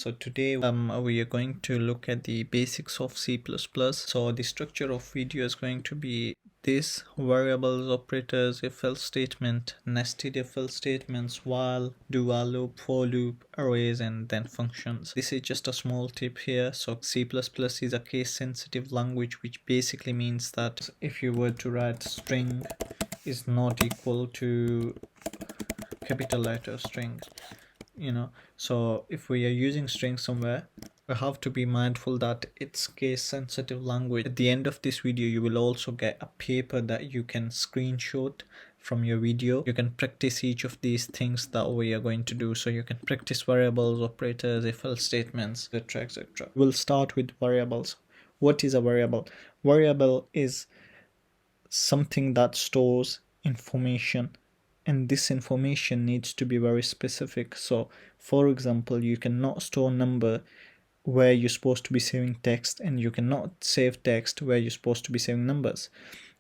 So today we are going to look at the basics of C++. So the structure of video is going to be this: variables, operators, if-else statement, nested if-else statements, while, do while loop, for loop, arrays, and then functions. This is just a small tip here. So C++ is a case sensitive language, which basically means that if you were to write string is not equal to capital letter string, so if we are using string somewhere, we have to be mindful that it's case sensitive language. At the end of this video, you will also get a paper that you can screenshot from your video. You can practice each of these things that we are going to do. So you can practice variables, operators, if-else statements, etc, etc. We'll start with variables. What is a variable? Variable is something that stores information, and this information needs to be very specific. So for example, you cannot store number where you're supposed to be saving text, and you cannot save text where you're supposed to be saving numbers.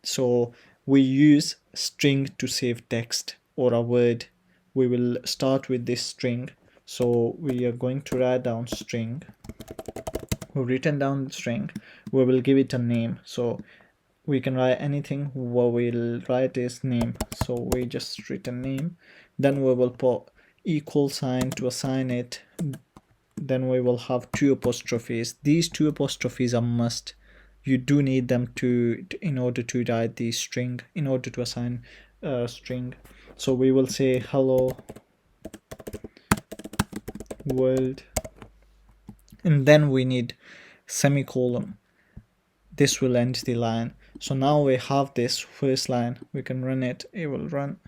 So we use string to save text or a word. We will start with this string. So we are going to write down string. We've written down the string. We will give it a name. So we can write anything. What we'll write is name. So we just written name. Then we will put equal sign to assign it. Then we will have two apostrophes. These two apostrophes are must. You do need them in order to write the string, in order to assign a string. So we will say hello world, and then we need semicolon. This will end the line. So now we have this first line. We can run it. It will run,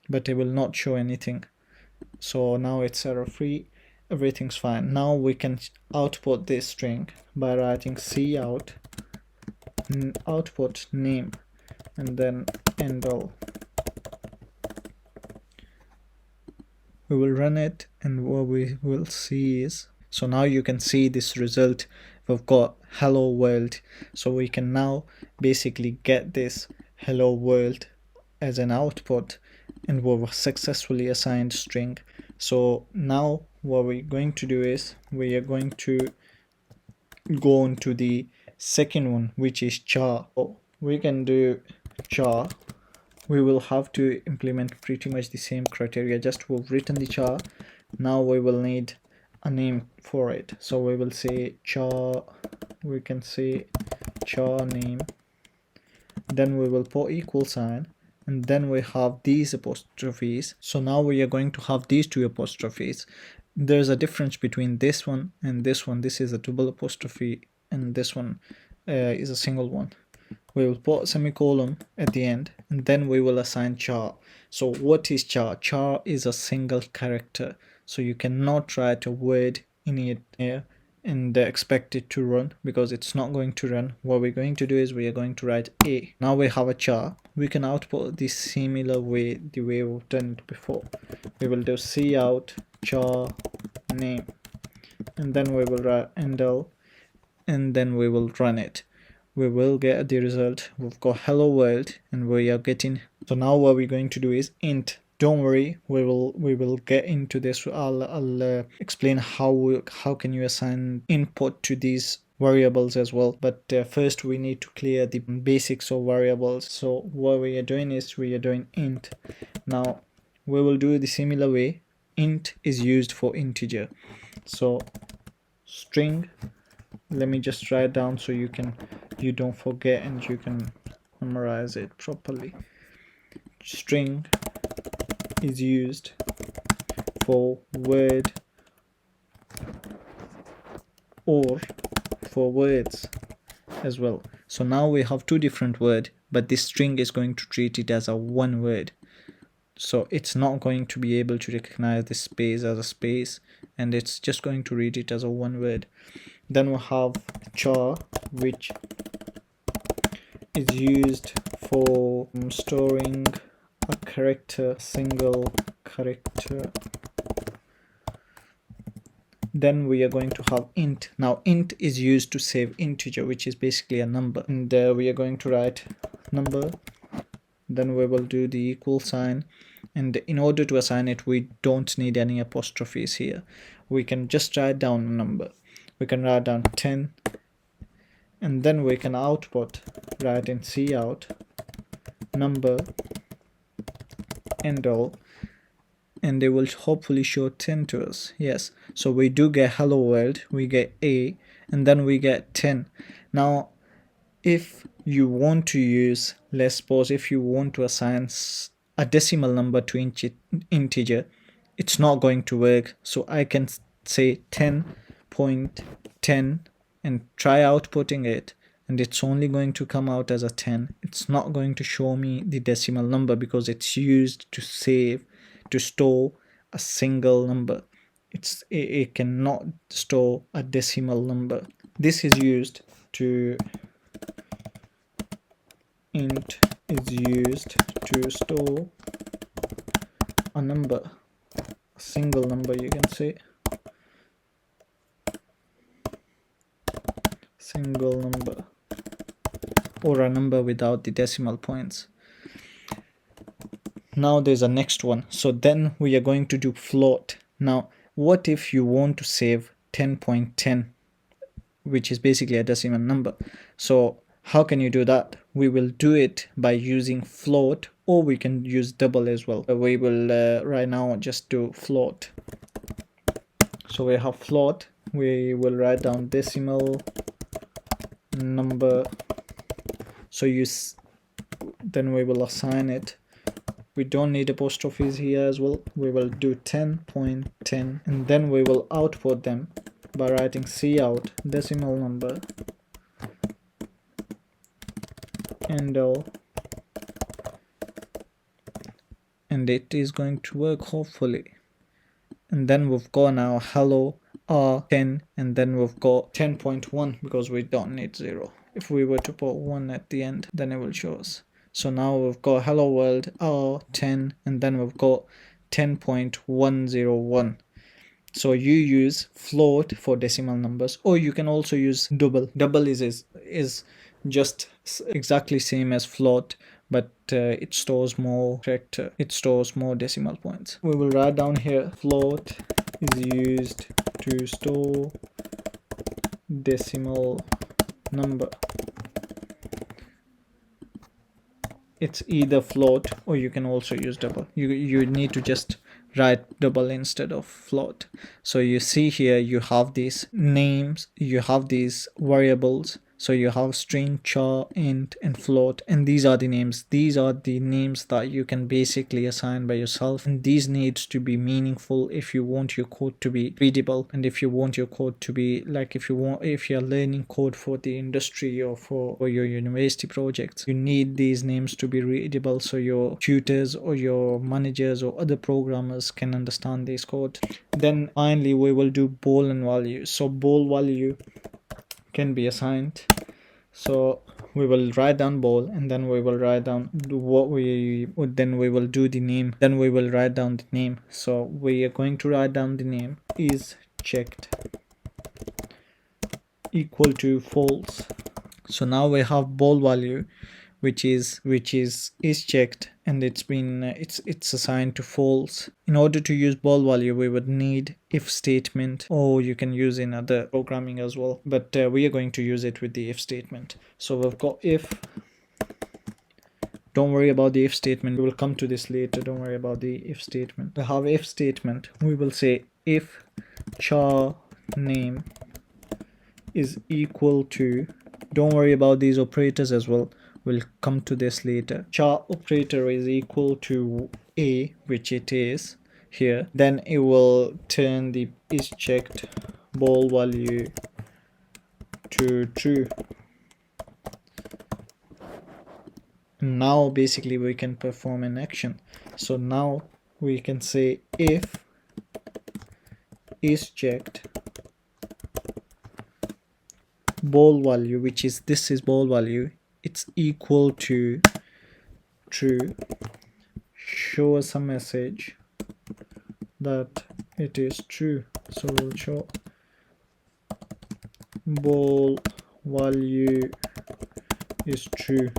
but it will not show anything. So now it's error free. Everything's fine. Now we can output this string by writing cout output name and then end all. We will run it, and what we will see is, so now you can see this result. We've got hello world. So we can now basically get this hello world as an output, and we've successfully assigned string. So now what we're going to do is we are going to go on to the second one, which is char. So we can do char. We will have to implement pretty much the same criteria. Just we've written the char. Now we will need a name for it. So we will say char. We can say char name. Then we will put equal sign, and then we have these apostrophes. So now we are going to have these two apostrophes. There's a difference between this one and this one. This is a double apostrophe, and this one is a single one. We will put a semicolon at the end, and then we will assign char. So what is char? Char is a single character. So you cannot write a word in it here and expect it to run, because it's not going to run. What we're going to do is we are going to write a. Now we have a char. We can output this similar way, the way we've done it before. We will do cout char name, and then we will write end all, and then we will run it. We will get the result. We've got hello world, and we are getting. So now what we're going to do is int. Don't worry, we will get into this. I'll explain how can you assign input to these variables as well. But first we need to clear the basics of variables. So what we are doing is we are doing int. Now we will do the similar way. Int is used for integer. So string, let me just write down so you don't forget and you can memorize it properly. String is used for word or for words as well. So now we have two different words, but this string is going to treat it as a one word. So it's not going to be able to recognize this space as a space, and it's just going to read it as a one word. Then we have char, which is used for storing a character, single character. Then we are going to have int. Now int is used to save integer, which is basically a number, and we are going to write number. Then we will do the equal sign, And in order to assign it, we don't need any apostrophes here. We can just write down a number. We can write down 10, and then we can output, write in cout number end all, and they will hopefully show 10 to us. Yes, so we do get hello world, we get a, and then we get 10. Now if you want to use, let's suppose if you want to assign a decimal number to integer, it's not going to work. So I can say 10.10 and try outputting it, and it's only going to come out as a 10. It's not going to show me the decimal number because it's used to store a single number. It cannot store a decimal number. This is used to int is used to store a number, a single number, you can say single number, or a number without the decimal points. Now there's a next one. So then we are going to do float. Now what if you want to save 10.10, which is basically a decimal number? So how can you do that? We will do it by using float, or we can use double as well. We will right now just do float. So we have float. We will write down decimal number. So then we will assign it. We don't need apostrophes here as well. We will do 10.10, and then we will output them by writing cout decimal number end all, and it is going to work hopefully. And then we've got now hello r10, and then we've got 10.1 because we don't need 0. If we were to put 1 at the end, then it will show us. So now we've got hello world r10, and then we've got 10.101. So you use float for decimal numbers, or you can also use double. Double is just exactly same as float, but it stores more character, it stores more decimal points. We will write down here float is used to store decimal number. It's either float, or you can also use double. You need to just write double instead of float. So you see here you have these names, you have these variables. So you have string, char, int, and float, and these are the names. These are the names that you can basically assign by yourself, and these needs to be meaningful if you want your code to be readable, and if you want your code to be like, if you're learning code for the industry or for your university projects, you need these names to be readable so your tutors or your managers or other programmers can understand this code. Then finally we will do bool and value. So bool value can be assigned. So we will write down bool, and then we will write down then we will do the name, then we will write down the name. So we are going to write down the name is checked equal to false. So now we have bool value which is checked, and it's assigned to false. In order to use bool value, we would need if statement, or you can use in other programming as well, but we are going to use it with the if statement. So we've got if. Don't worry about the if statement, we will come to this later. Don't worry about the if statement. We have if statement. We will say if char name is equal to, don't worry about these operators as well, we'll come to this later. Char operator is equal to a, which it is here, then it will turn the is checked bool value to true. Now basically we can perform an action. So now we can say if is checked bool value, which is this is bool value, it's equal to true, show us a message that it is true. So we'll show bool value is true.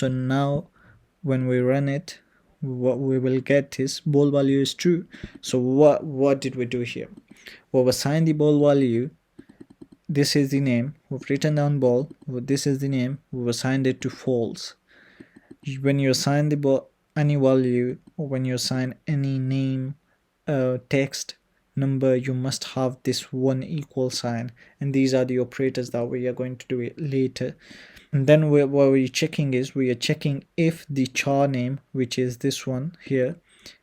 So now when we run it, what we will get is ball value is true. So what did we do here? We've assigned the ball value. This is the name. We've written down ball. This is the name. We've assigned it to false. When you assign the ball any value, or when you assign any name, text, number, you must have this one equal sign, and these are the operators that we are going to do it later. And then what we're checking is, we are checking if the char name, which is this one here,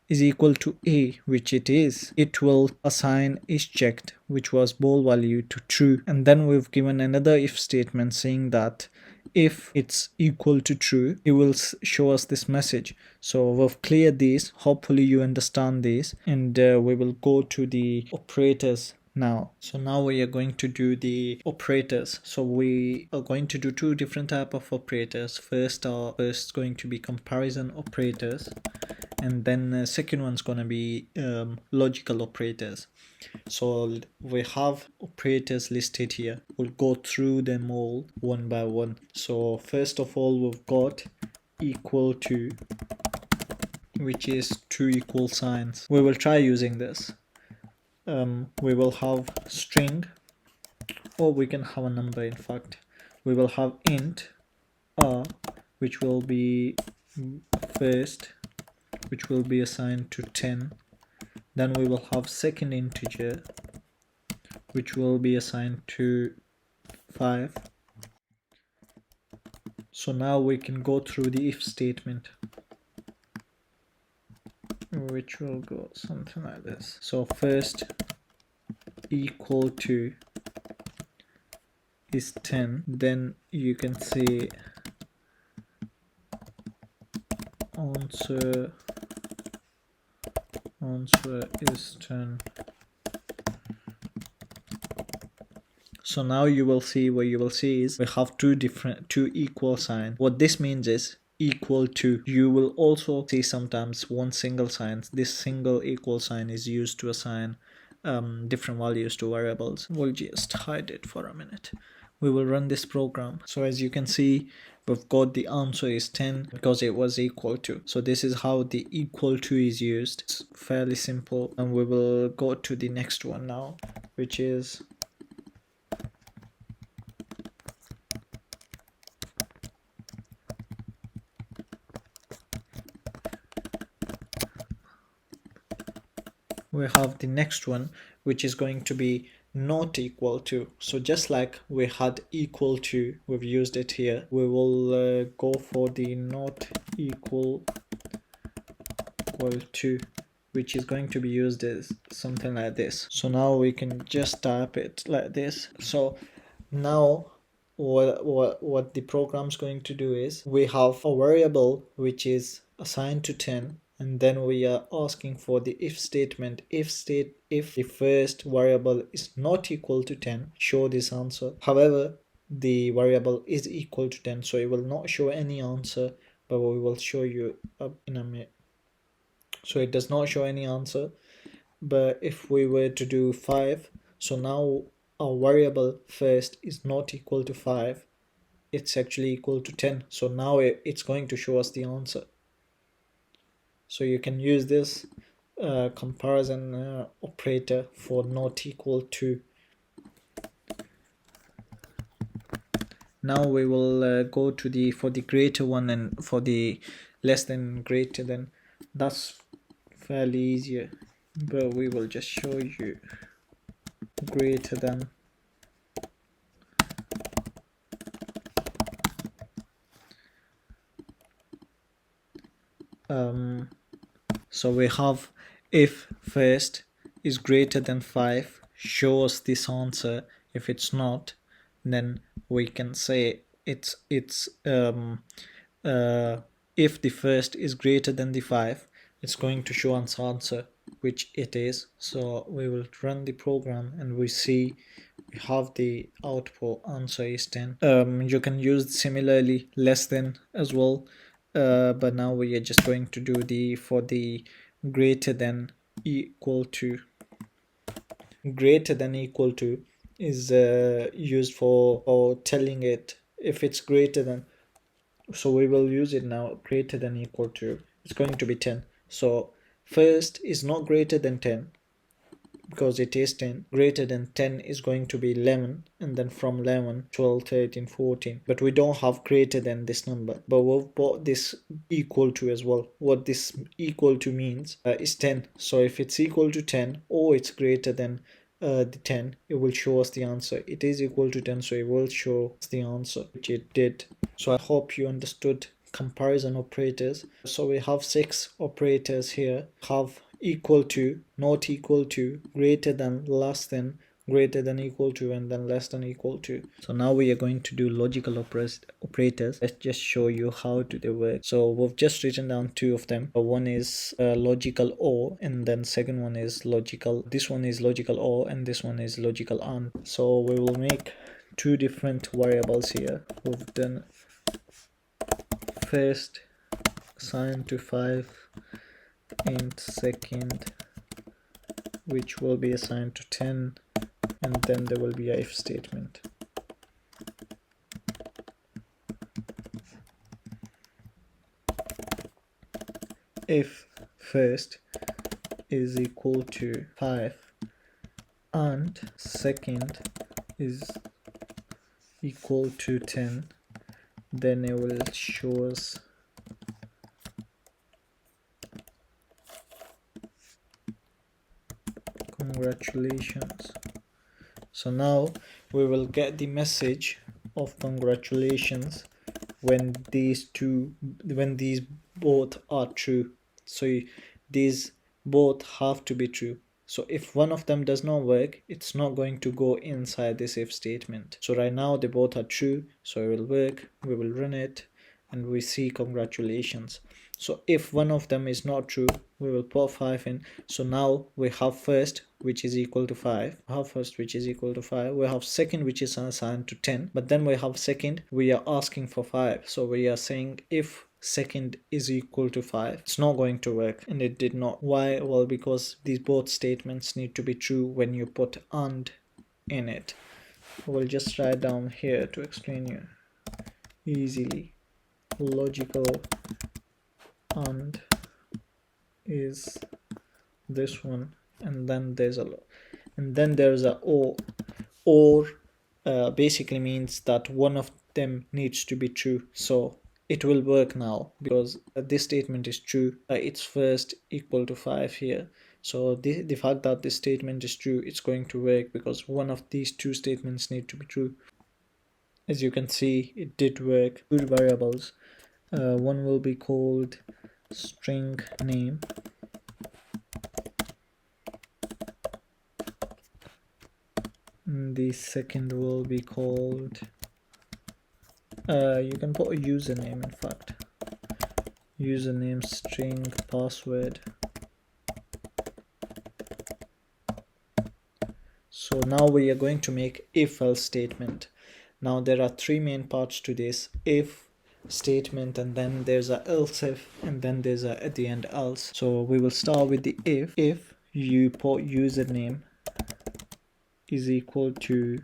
is equal to a, which it is. It will assign is checked, which was ball value, to true. And then we've given another if statement saying that if it's equal to true, it will show us this message. So we've cleared these. Hopefully you understand these, and we will go to the operators now. So now we are going to do the operators. So we are going to do two different type of operators. First going to be comparison operators, and then the second one's going to be logical operators. So we have operators listed here. We'll go through them all one by one. So first of all, we've got equal to, which is two equal signs. We will try using this. We will have string, or we can have a number. In fact, we will have int which will be first, which will be assigned to 10. Then we will have second integer, which will be assigned to 5. So now we can go through the if statement, which will go something like this. So first equal to is 10, then you can say answer is 10. So now you will see, what you will see is we have two equal sign. What this means is equal to. You will also see sometimes one single sign. This single equal sign is used to assign different values to variables. We'll just hide it for a minute. We will run this program. So as you can see, we've got the answer is 10 because it was equal to. So this is how the equal to is used. It's fairly simple. And we will go to the next one now, which is we have the next one, which is going to be not equal to. So just like we had equal to, we've used it here. We will go for the not equal to, which is going to be used as something like this. So now we can just type it like this. So now what the program's going to do is, we have a variable which is assigned to 10, and then we are asking for the if statement. If the first variable is not equal to 10, show this answer. However, the variable is equal to 10, so it will not show any answer, but we will show you up in a minute. So it does not show any answer. But if we were to do 5, so now our variable first is not equal to 5, it's actually equal to 10. So now it's going to show us the answer. So you can use this comparison operator for not equal to. Now we will go to the for the greater one, and for the less than greater than. That's fairly easier, but we will just show you greater than. So we have if first is greater than 5, show us this answer. If it's not, then we can say it's if the first is greater than the 5, it's going to show us answer, which it is. So we will run the program, and we see we have the output answer is 10. You can use similarly less than as well, but now we are just going to do the for the greater than equal to. Greater than equal to is used for telling it if it's greater than. So we will use it now. Greater than equal to, it's going to be 10. So first is not greater than 10, because it is 10. Greater than 10 is going to be 11, and then from 11, 12, 13, 14. But we don't have greater than this number, but we've brought this equal to as well. What this equal to means is 10. So if it's equal to 10 or it's greater than the 10, it will show us the answer. It is equal to 10, so it will show us the answer, which it did. So I hope you understood comparison operators. So we have 6 operators here. Have equal to, not equal to, greater than, less than, greater than equal to, and then less than equal to. So now we are going to do logical operators. Let's just show you how do they work. So we've just written down 2 of them. One is logical or, and then second one is logical, this one is logical or, and this one is logical and. So we will make 2 different variables here. We've done first assigned to 5 and second, which will be assigned to 10, and then there will be a if statement. If first is equal to 5 and second is equal to 10, then it will show us congratulations. So now we will get the message of congratulations when these both are true. So these both have to be true. So if one of them does not work, it's not going to go inside this if statement. So right now they both are true, so it will work. We will run it and we see congratulations. So if one of them is not true, we will put 5 in. So now we have first, which is equal to 5. We have first, which is equal to 5. We have second, which is assigned to 10. But then we have second, we are asking for 5. So we are saying if second is equal to 5, it's not going to work, and it did not. Why? Well, because these both statements need to be true when you put and in it. We'll just write down here to explain you easily. Logical and is this one, and then there's a or basically means that one of them needs to be true. So it will work now because this statement is true. It's first equal to 5 here. So the fact that this statement is true, it's going to work because one of these 2 statements need to be true. As you can see, it did work. 2 variables. One will be called string name, and the second will be called you can put a username, in fact, username string password. So now we are going to make if else statement. Now there are 3 main parts to this if statement, and then there's a else if, and then there's a at the end else. So we will start with the if you put username is equal to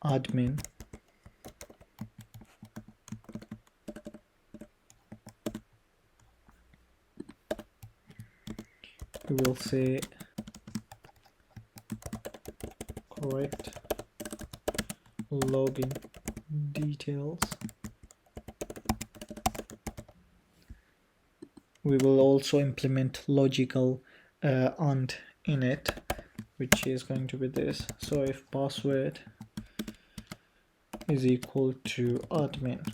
admin, we will say correct login details. We will also implement logical and in it, which is going to be this. So if password is equal to admin,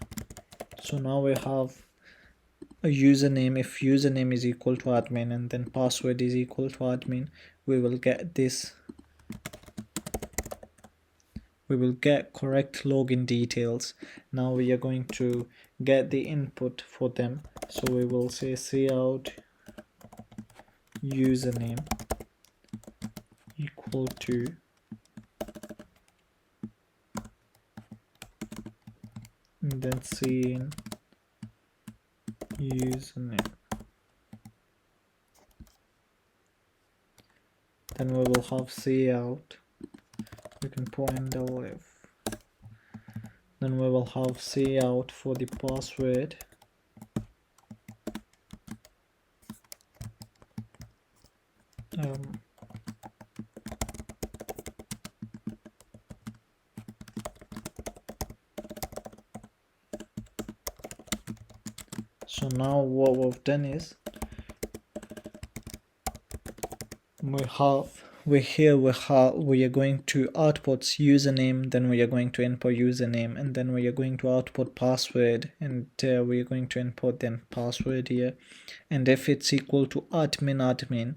so now we have a username. If username is equal to admin and then password is equal to admin, we will get this. We will get correct login details. Now we are going to get the input for them. So we will say cout username equal to and then cin username. Then we will have cout. You can put in if. then we will have say out for the password. So now what we've done is we are going to output username, then we are going to input username, and then we are going to output password, and we are going to input then password here. And if it's equal to admin,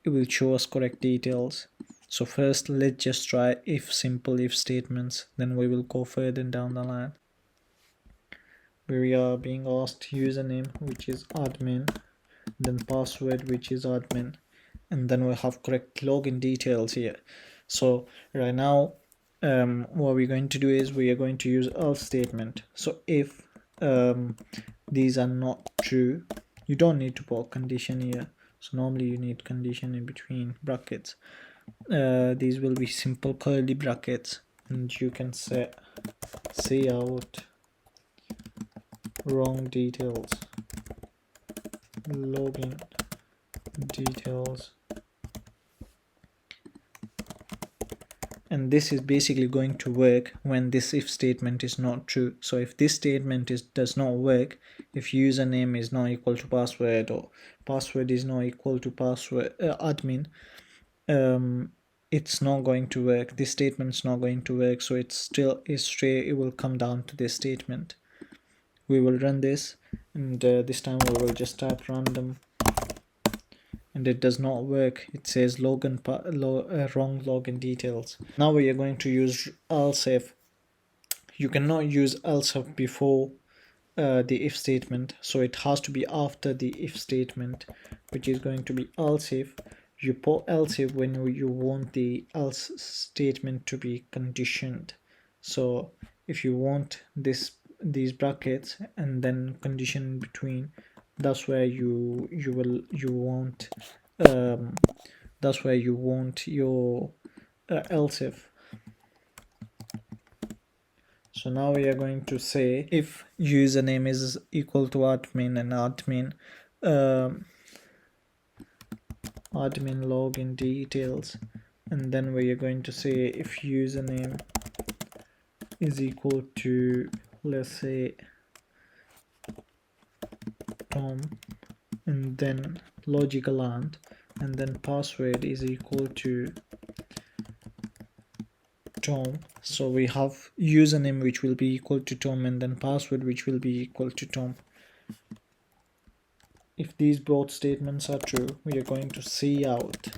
it will show us correct details. So first let's just try simple if statements, then we will go further down the line. We are being asked username, which is admin, then password, which is admin, and then we have correct login details here. So right now what we're going to do is we are going to use else statement. So if these are not true, you don't need to put condition here. So normally you need condition in between brackets. These will be simple curly brackets, and you can say out wrong details, login details, and this is basically going to work when this if statement is not true. So if this statement does not work, if username is not equal to password, or password is not equal to password admin, it's not going to work. This statement's not going to work. So it's still is straight, it will come down to this statement. We will run this, and this time we will just type random, and it does not work. It says wrong login details. Now we are going to use else if. You cannot use else if before the if statement, so it has to be after the if statement, which is going to be else if. You put else if when you want the else statement to be conditioned. So if you want these brackets and then condition in between, that's where you want that's where you want your else if. So now we are going to say if username is equal to admin and admin login details, and then we are going to say if username is equal to, let's say, Tom, and then logical and then password is equal to Tom. So we have username which will be equal to Tom, and then password which will be equal to Tom. If these both statements are true, we are going to see out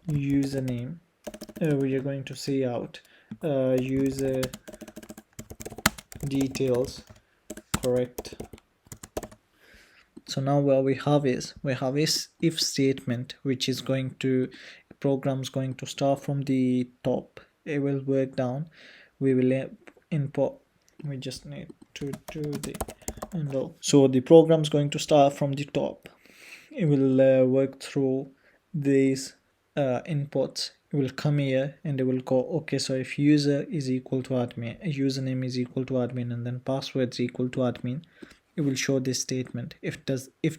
username. We are going to see out user details correct. So now what we have is if statement, which is going to program's going to start from the top, it will work down, we will input, we just need to do the handle. So the program's going to start from the top, it will work through these inputs, it will come here and it will go, okay, so if user is equal to admin, username is equal to admin, and then password is equal to admin, it will show this statement. If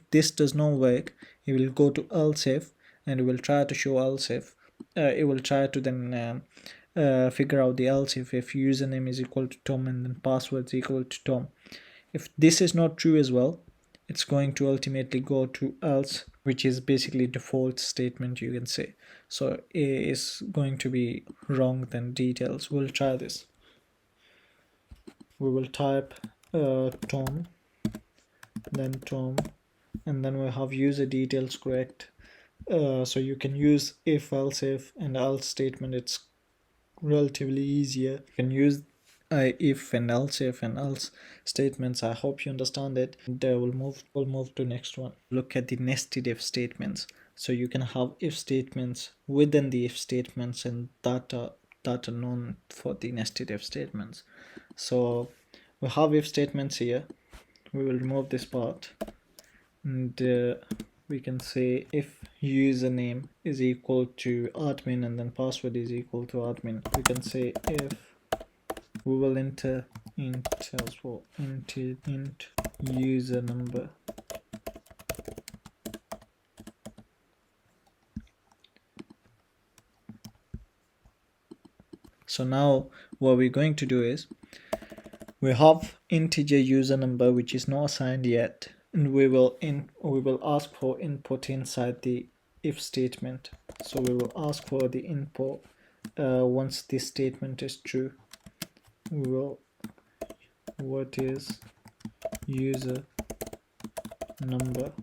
this does not work, it will go to else if, and it will try to show else if. It will try to then figure out the else if username is equal to Tom and then password is equal to Tom. If this is not true as well, it's going to ultimately go to else, which is basically default statement, you can say. So A is going to be wrong than details. We'll try this. We will type Tom, then Tom, and then we'll have user details correct. So you can use if, else if, and else statement. It's relatively easier. You can use if and else statements. I hope you understand it. And we'll move to next one. Look at the nested if statements. So you can have if statements within the if statements, and that are known for the nested if statements. So we have if statements here. We will remove this part, and we can say if username is equal to admin and then password is equal to admin. We can say if we will enter int as well, int user number. So now what we're going to do is we have integer user number which is not assigned yet, and we will ask for input inside the if statement. So we will ask for the input once this statement is true. We will what is user number,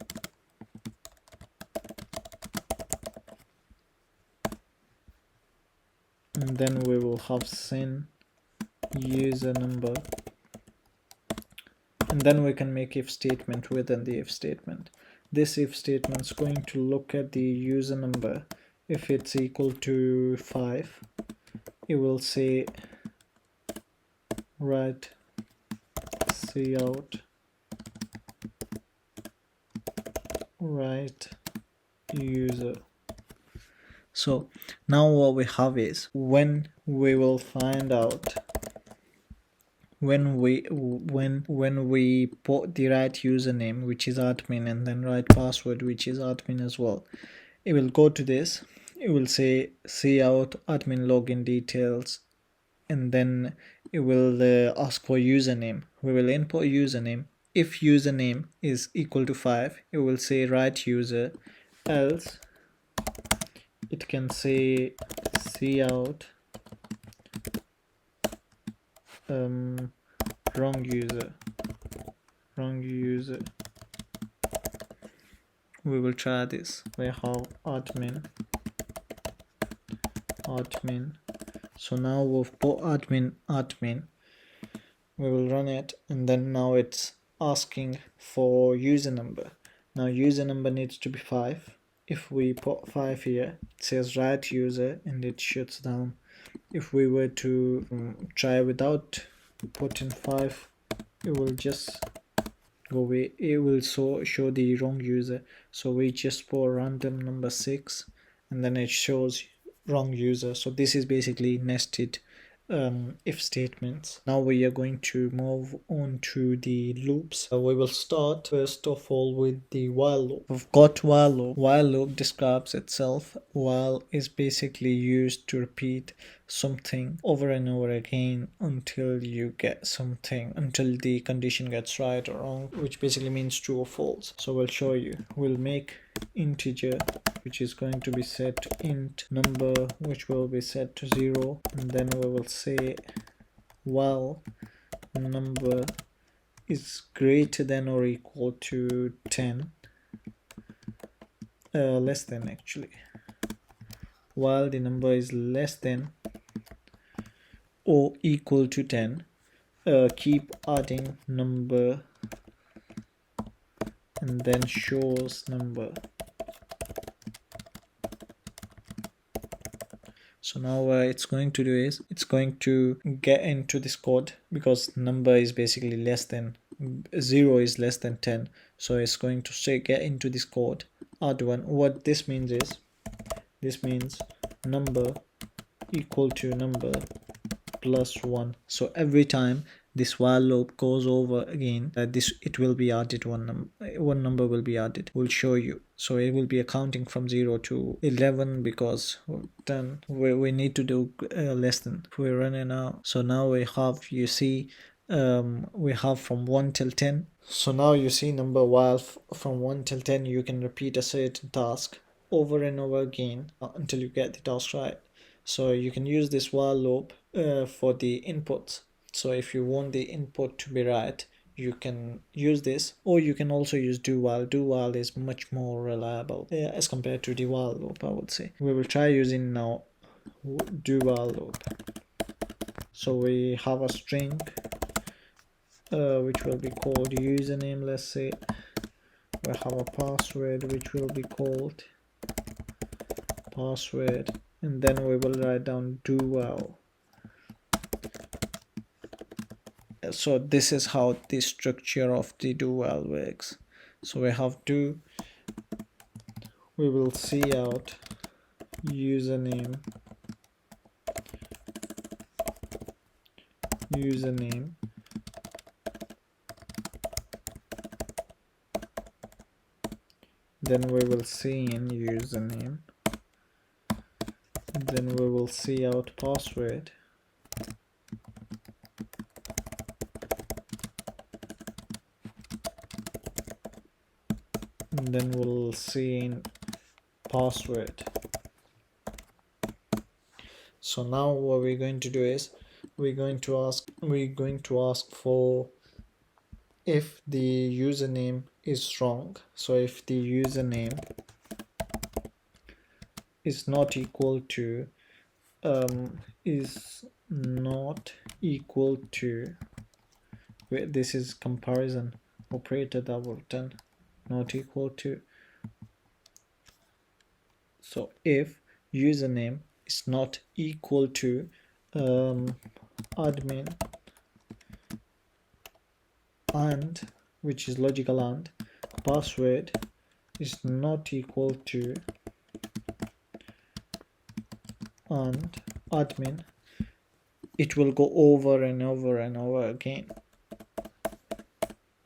and then we will have sin user number, and then we can make if statement within the if statement. This if statement is going to look at the user number. If it's equal to 5, it will say write cout write user. So now what we have is when we will find out when we put the right username, which is admin, and then right password, which is admin as well, it will go to this. It will say cout admin login details, and then it will ask for username. We will input username. If username is equal to 5, it will say right user, else it can say cout wrong user. We will try this. We have admin. So now we've put admin. We will run it, and then now it's asking for user number. Now user number needs to be 5. If we put 5 here, it says right user and it shuts down. If we were to try without putting 5, it will just go away. It will show the wrong user. So we just put random number 6, and then it shows wrong user. So this is basically nested if statements. Now we are going to move on to the loops. We will start first of all with the while loop. We've got while loop. While loop describes itself. While is basically used to repeat something over and over again until you get something, until the condition gets right or wrong, which basically means true or false. So we'll show you. We'll make integer which is going to be set to int number, which will be set to 0, and then we will say while number is greater than or equal to 10, less than actually, while the number is less than or equal to 10, keep adding number and then shows number. So now what it's going to do is it's going to get into this code, because number is basically less than 0 is less than 10. So it's going to say get into this code, add 1. What this means is, this means number equal to number plus 1. So every time this while loop goes over again, it will be added, one number will be added. We'll show you. So it will be accounting from 0 to 11, because then we need to do less than. We're running now. So now we have, you see, we have from 1 till 10. So now you see number, while from 1 till 10 you can repeat a certain task over and over again until you get the task right. So you can use this while loop for the inputs. So if you want the input to be right, you can use this, or you can also use do while. Do while is much more reliable as compared to the while loop, I would say. We will try using now do while loop. So we have a string which will be called username, let's say. We have a password which will be called password, and then we will write down do while. So this is how the structure of the do while works. So we have do, we will cout username username, then we will see in username, then we will see out password, and then we'll see in password. So now what we're going to do is we're going to ask for if the username is wrong. So if the username is not equal to is not equal to, this is comparison operator that we've done, not equal to. So if username is not equal to admin and, which is logical, and password is not equal to and admin, it will go over and over and over again.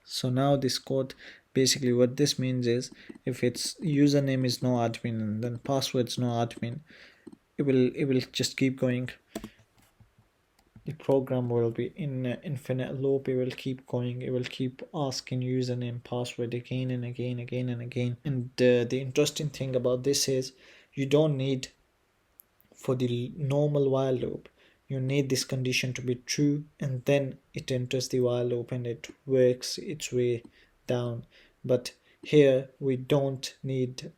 So now this code, basically what this means is if its username is no admin and then password's no admin, it will just keep going. The program will be in an infinite loop. It will keep going. It will keep asking username, password again and again, again and again. And the interesting thing about this is you don't need, for the normal while loop, you need this condition to be true, and then it enters the while loop and it works its way down. But here we don't need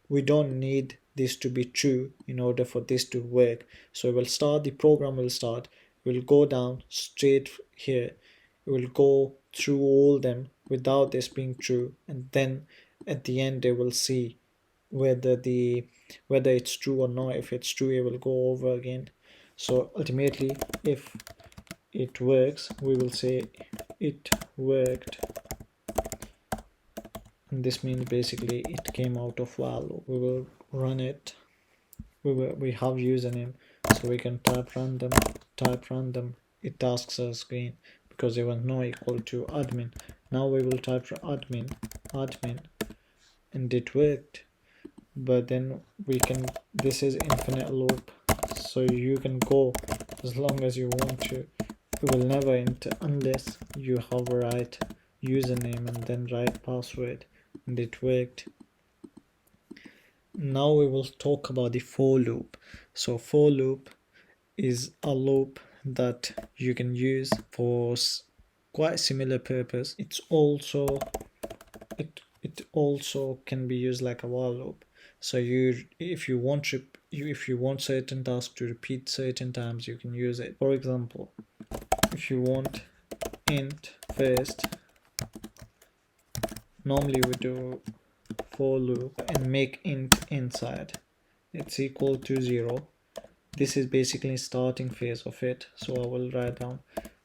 we don't need this to be true in order for this to work. So it will start, the program will start, it will go down straight here, it will go through all them without this being true, and then at the end they will see whether it's true or not. If it's true, it will go over again. So ultimately, if it works, we will say it worked, and this means basically it came out of while. We will run it. We have username, so we can type random. It asks us again because there was no equal to admin. Now we will type admin, and it worked. But then we can, this is infinite loop, so you can go as long as you want to. It will never enter unless you have a right username and then right password, and it worked. Now we will talk about the for loop. So for loop is a loop that you can use for quite similar purpose. It also can be used like a while loop. So if you want certain tasks to repeat certain times, you can use it. For example, if you want int first, normally we do for loop and make int inside, it's equal to 0. This is basically starting phase of it. So I will write down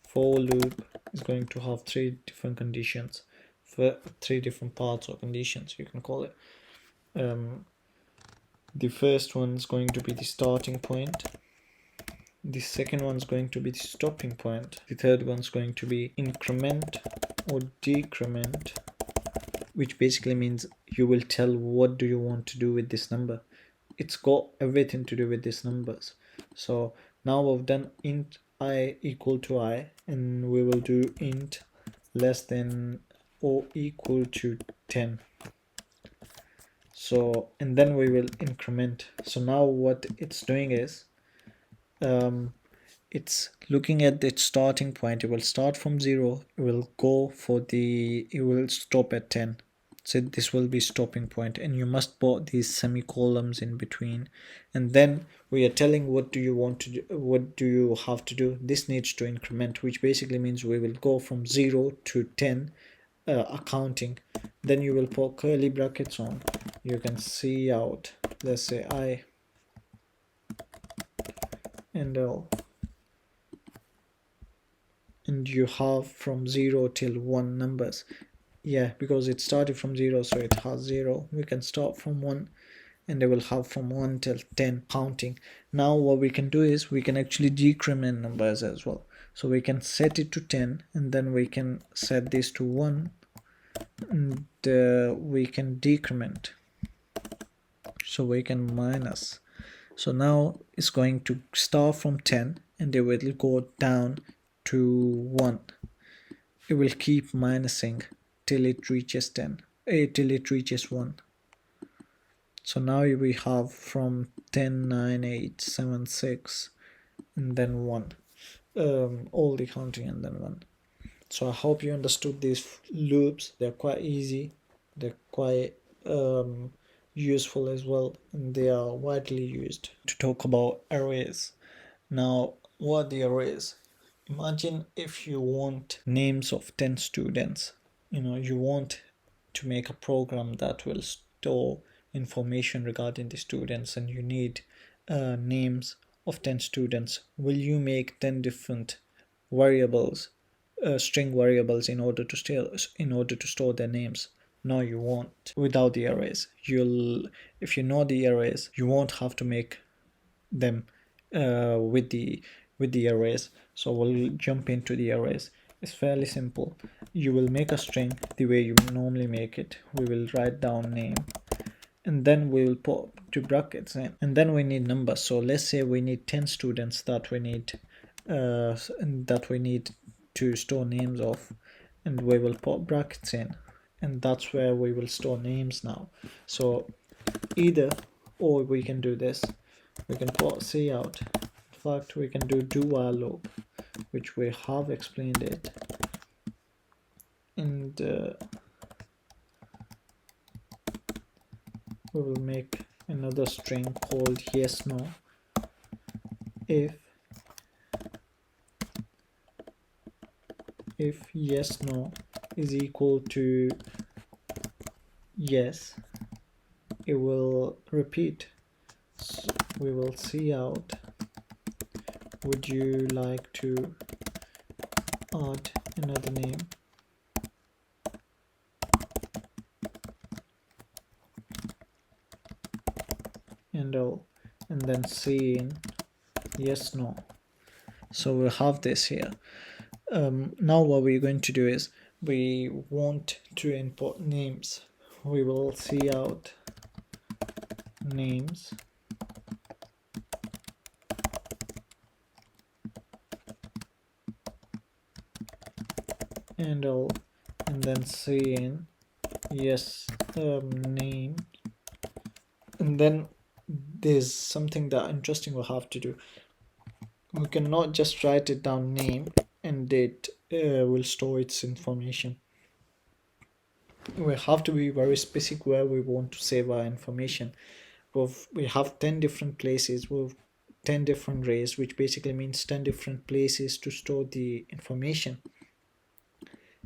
for loop is going to have 3 different conditions, for 3 different parts or conditions, you can call it. The first one is going to be the starting point, the second one is going to be the stopping point, the third one is going to be increment or decrement, which basically means you will tell what do you want to do with this number. It's got everything to do with these numbers. So now we've done int I equal to I, and we will do int less than or equal to 10. So, and then we will increment. So now what it's doing is it's looking at its starting point. It will start from 0, it will stop at 10. So this will be stopping point, and you must put these semicolons in between. And then we are telling what do you want to do, what do you have to do. This needs to increment, which basically means we will go from 0 to 10 accounting. Then you will put curly brackets on. You can see out, let's say I and L, and you have from 0 till 1 numbers. Yeah, because it started from 0, so it has 0. We can start from 1, and it will have from 1 till 10 counting. Now what we can do is we can actually decrement numbers as well. So we can set it to 10, and then we can set this to 1, and we can decrement, so we can minus. So now it's going to start from 10 and it will go down to 1. It will keep minusing till it reaches 10, till it reaches 1. So now we have from 10, 9, 8, 7, 6, and then 1. All the counting and then 1. So I hope you understood these loops. They're quite easy. They're quite useful as well, and they are widely used. To talk about arrays. Now, what are the arrays? Imagine if you want names of 10 students. You want to make a program that will store information regarding the students, and you need names of 10 students. Will you make 10 different variables, string variables, in order to store their names? No, you won't. Without the arrays, if you know the arrays, you won't have to make them with the arrays. So we'll jump into the arrays. It's fairly simple. You will make a string the way you normally make it. We will write down name, and then we will put two brackets in, and then we need numbers. So let's say we need 10 students that we need to store names of, and we will put brackets in, and that's where we will store names now. So either or we can do this. We can put cout. In fact, we can do while loop, which we have explained it, and we will make another string called yes no. If yes no is equal to yes, it will repeat. So we will cout, would you like to add another name? And then cin yes no. So we'll have this here. Now what we're going to do is we want to import names. We will cout names, and then cin yes name. And then there's something that interesting we'll have to do. We cannot just write it down name and it will store its information. We have to be very specific where we want to save our information. We have 10 different places with 10 different arrays, which basically means 10 different places to store the information.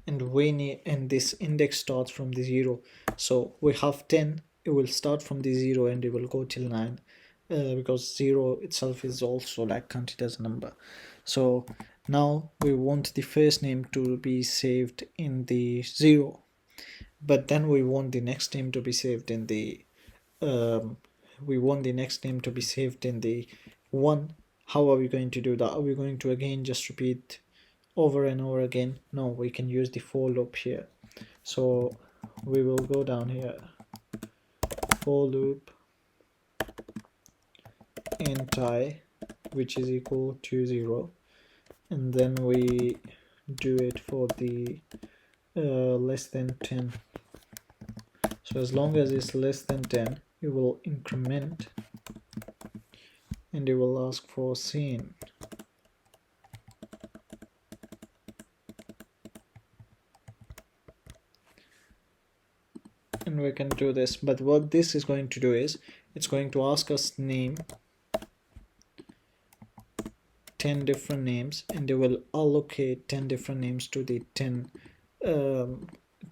And this index starts from the 0. So we have 10. It will start from the 0 and it will go till 9, because 0 itself is also like counted as a number. So now we want the first name to be saved in the 0, but then we want the next name to be saved in the 1. How are we going to do that? Are we going to again just repeat over and over again? No, we can use the for loop here. So we will go down here, for loop int I, which is equal to 0, and then we do it for the less than 10. So as long as it's less than 10, it will increment and it will ask for cin. And we can do this, but what this is going to do is it's going to ask us name 10 different names, and it will allocate 10 different names to the 10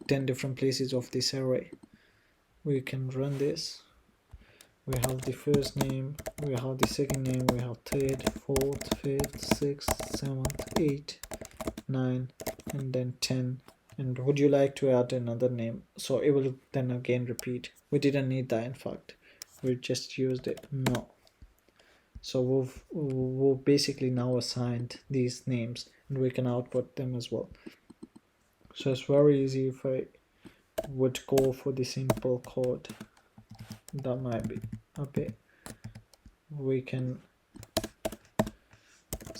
different places of this array. We can run this. We have the first name, we have the second name, we have third, fourth, fifth, sixth, seventh, 8, 9, and then 10. And would you like to add another name? So it will then again repeat. We didn't need that, in fact. we just used it? No. So we've basically now assigned these names, and we can output them as well. So it's very easy. If I would go for the simple code, that might be a bit, we can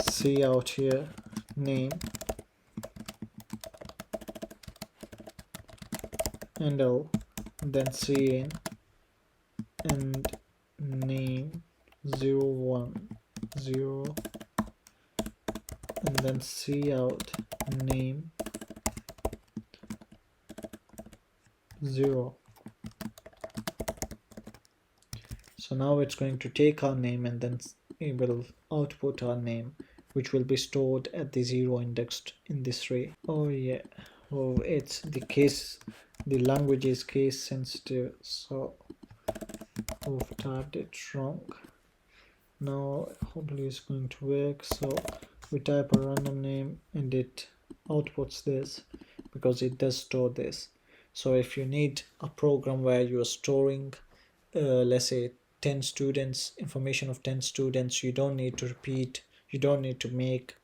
see out here name, and I'll then see in and name 010, and then see out name 0. So now it's going to take our name, and then it will output our name, which will be stored at the 0 indexed in this array. Oh yeah, oh, it's the case, the language is case sensitive, so we've typed it wrong. Now hopefully it's going to work. So we type a random name and it outputs this, because it does store this. So if you need a program where you are storing let's say 10 students, information of 10 students, you don't need to repeat, you don't need to make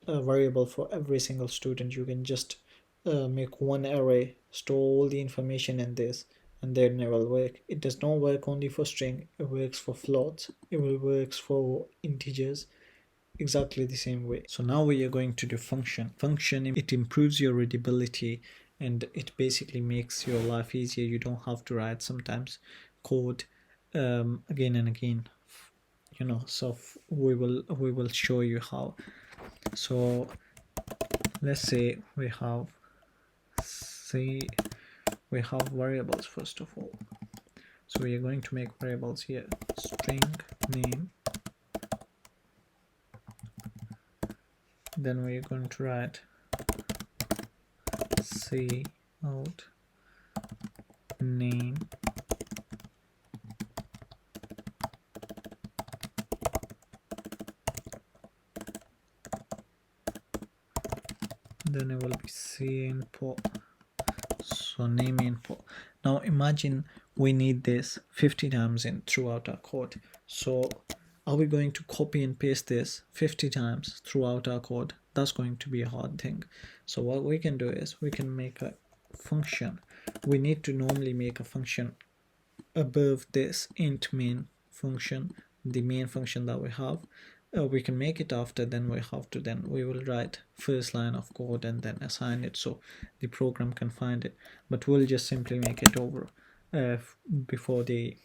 a variable for every single student. You can just make one array, store all the information in this, and then it will work. It does not work only for string, it works for floats, it will works for integers, exactly the same way. So now we are going to do function. It improves your readability, and it basically makes your life easier. You don't have to write sometimes code again and again, so we will show you how. So let's say we have variables first of all. So we are going to make variables here, string name, then we are going to write see out name, then it will be C input, so name input. Now imagine we need this 50 times in throughout our code. So are we going to copy and paste this 50 times throughout our code? That's going to be a hard thing. So what we can do is we can make a function. We need to normally make a function above this int main function, the main function that we have. We can make it after, then we will write first line of code and then assign it so the program can find it. But we'll just simply make it over before the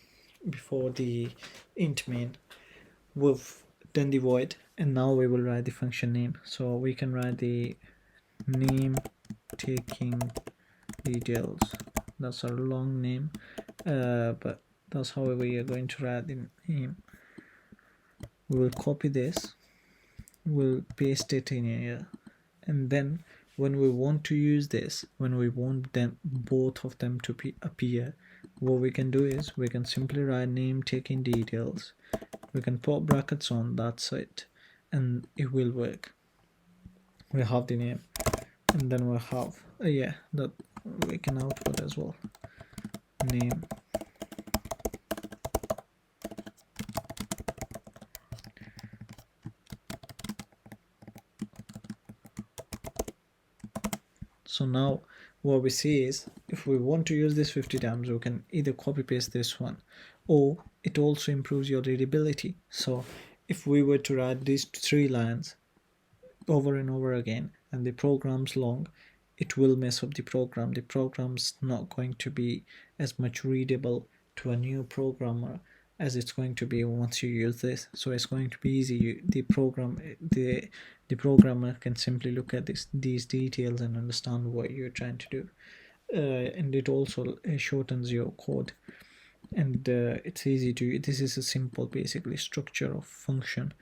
int main. We've done the void, and now we will write the function name. So we can write the name taking details. That's a long name, but that's how we are going to write the name. We will copy this, we'll paste it in here, and then when we want to use this, when we want them both of them to appear, what we can do is we can simply write name taking details, we can put brackets on, that's it, and it will work. We have the name, and then we'll have that we can output as well, name. So now what we see is, if we want to use this 50 times, we can either copy paste this one, or it also improves your readability. So if we were to write these 3 lines over and over again and the program's long, it will mess up the program. The program's not going to be as much readable to a new programmer as it's going to be once you use this. So it's going to be easy. The programmer can simply look at these details and understand what you're trying to do, and it also shortens your code, and it's easy to. This is a simple, basically, structure of function.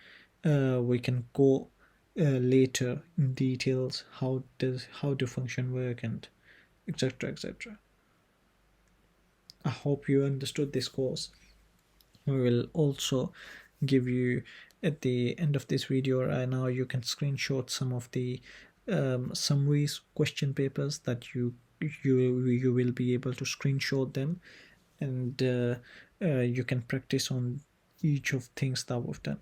We can go later in details how do function work, and etc, etc. I hope you understood this course. We will also give you at the end of this video right now, you can screenshot some of the summaries question papers that you will be able to screenshot them, and you can practice on each of things that we've done.